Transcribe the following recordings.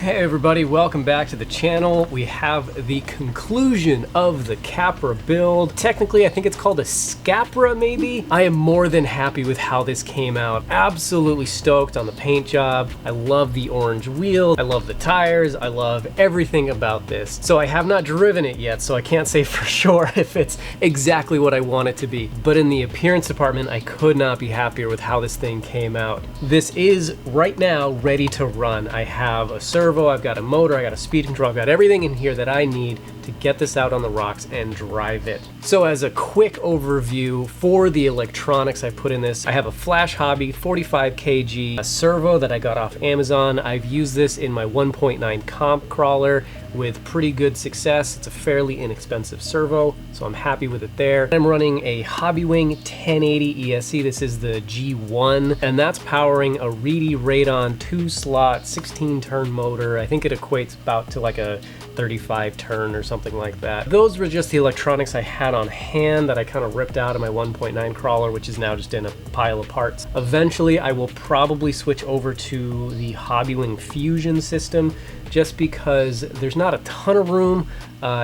Hey everybody, welcome back to the channel. We have the conclusion of the Capra build. Technically, I think it's called a SCapra maybe. I am more than happy with how this came out. Absolutely stoked on the paint job. I love the orange wheels. I love the tires. I love everything about this. So I have not driven it yet, so I can't say for sure if it's exactly what I want it to be. But in the appearance department, I could not be happier with how this thing came out. This is right now ready to run. I have a servo, I've got a motor, I got a speed control, I've got everything in here that I need to get this out on the rocks and drive it. So as a quick overview for the electronics I put in this, I have a Flash Hobby 45 kg servo that I got off Amazon. I've used this in my 1.9 comp crawler with pretty good success. It's a fairly inexpensive servo, so I'm happy with it there. I'm running a Hobbywing 1080 ESC. This is the G1, and that's powering a Reedy Radon 2-slot 16-turn motor. I think it equates about to like a 35 turn or something like that. Those were just the electronics I had on hand that I kind of ripped out of my 1.9 crawler, which is now just in a pile of parts. Eventually, I will probably switch over to the Hobbywing Fusion system, just because there's not a ton of room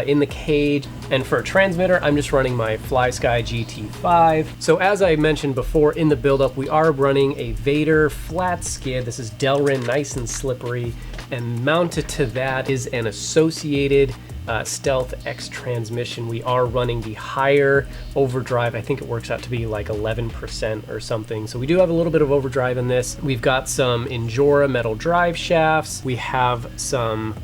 in the cage. And for a transmitter, I'm just running my FlySky GT5. So as I mentioned before in the buildup, we are running a Vader flat skid. This is Delrin, nice and slippery. And mounted to that is an associated Stealth X transmission. We are running the higher overdrive. I think it works out to be like 11% or something. So we do have a little bit of overdrive in this. We've got some Injora metal drive shafts. We have some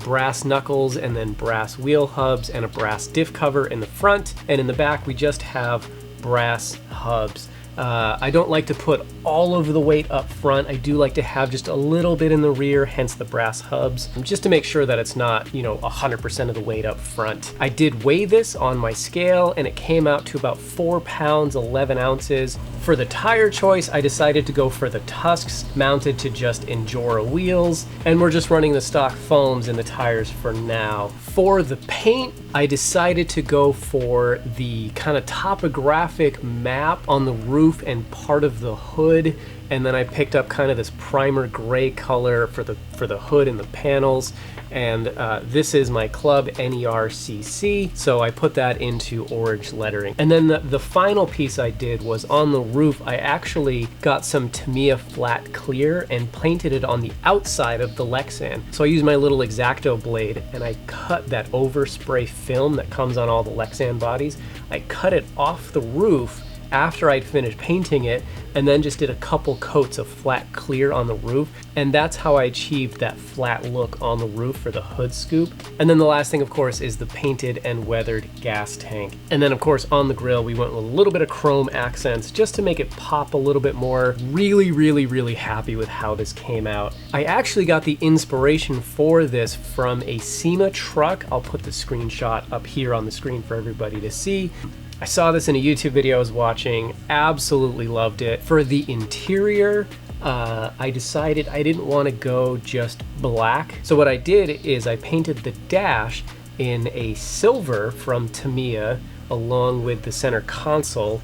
brass knuckles and then brass wheel hubs and a brass diff cover in the front. And in the back, we just have brass hubs. I don't like to put all of the weight up front. I do like to have just a little bit in the rear, hence the brass hubs, just to make sure that it's not, 100% of the weight up front. I did weigh this on my scale and it came out to about 4 pounds, 11 ounces. For the tire choice, I decided to go for the Tusks mounted to just Injora wheels, and we're just running the stock foams in the tires for now. For the paint, I decided to go for the kind of topographic map on the roof and part of the hood, and then I picked up kind of this primer gray color for the hood and the panels. And this is my Club NERCC, so I put that into orange lettering. And then the final piece I did was on the roof. I actually got some Tamiya flat clear and painted it on the outside of the Lexan. So I used my little X-Acto blade and I cut that overspray film that comes on all the Lexan bodies. I cut it off the roof after I'd finished painting it, and then just did a couple coats of flat clear on the roof, and that's how I achieved that flat look on the roof for the hood scoop. And then the last thing, of course, is the painted and weathered gas tank. And then, of course, on the grill, we went with a little bit of chrome accents just to make it pop a little bit more. Really happy with how this came out. I actually got the inspiration for this from a SEMA truck. I'll put the screenshot up here on the screen for everybody to see. I saw this in a YouTube video I was watching, absolutely loved it. For the interior, I decided I didn't want to go just black. So what I did is I painted the dash in a silver from Tamiya along with the center console.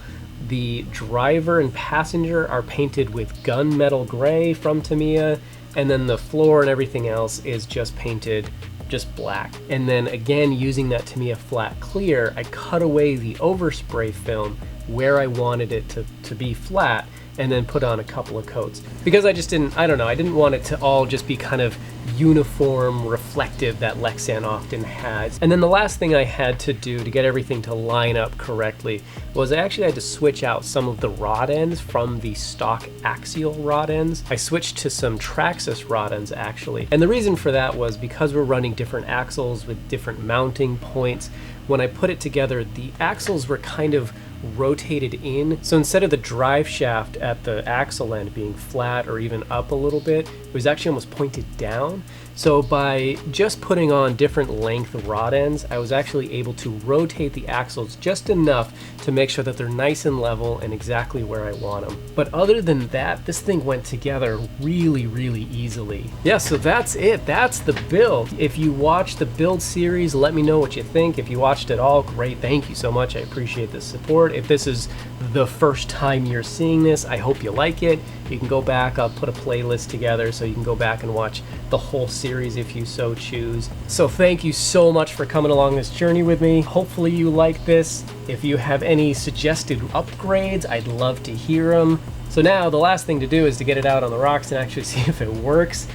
The driver and passenger are painted with gunmetal gray from Tamiya, and then the floor and everything else is just painted just black. And then again, using that Tamiya flat clear, I cut away the overspray film where I wanted it to be flat, and then put on a couple of coats. Because I didn't want it to all just be kind of uniform, reflective that Lexan often has. And then the last thing I had to do to get everything to line up correctly was I actually had to switch out some of the rod ends from the stock axial rod ends. I switched to some Traxxas rod ends actually. And the reason for that was because we're running different axles with different mounting points. When I put it together, the axles were kind of rotated in. So instead of the drive shaft at the axle end being flat or even up a little bit, it was actually almost pointed down. So by just putting on different length rod ends, I was actually able to rotate the axles just enough to make sure that they're nice and level and exactly where I want them. But other than that, this thing went together really easily. Yeah, so that's it. That's the build. If you watched the build series, let me know what you think. If you watched it all, great. Thank you so much. I appreciate the support. support. If this is the first time you're seeing this, I hope you like it. You can go back, I'll put a playlist together so you can go back and watch the whole series if you so choose. So thank you so much for coming along this journey with me. Hopefully you like this. If you have any suggested upgrades, I'd love to hear them. So now the last thing to do is to get it out on the rocks and actually see if it works.